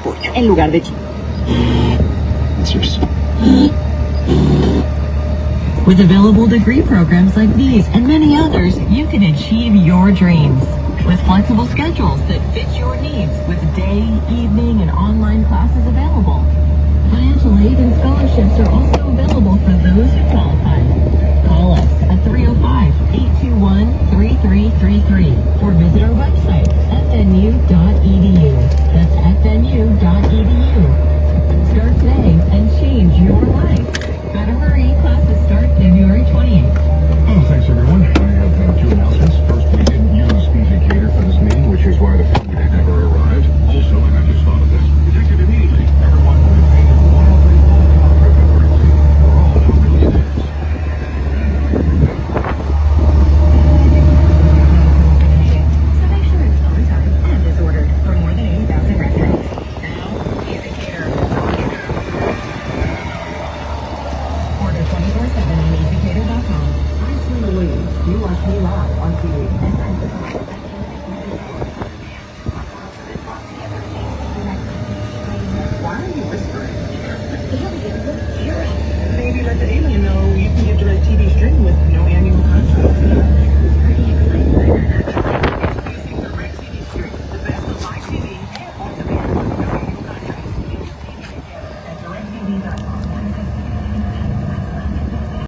pollo en lugar de chicken. That's yours. With available degree programs like these and many others, you can achieve your dreams. With flexible schedules that fit your needs, with day, evening, and online classes available. Financial aid and scholarships are also available for those who qualify. Call us at 305-8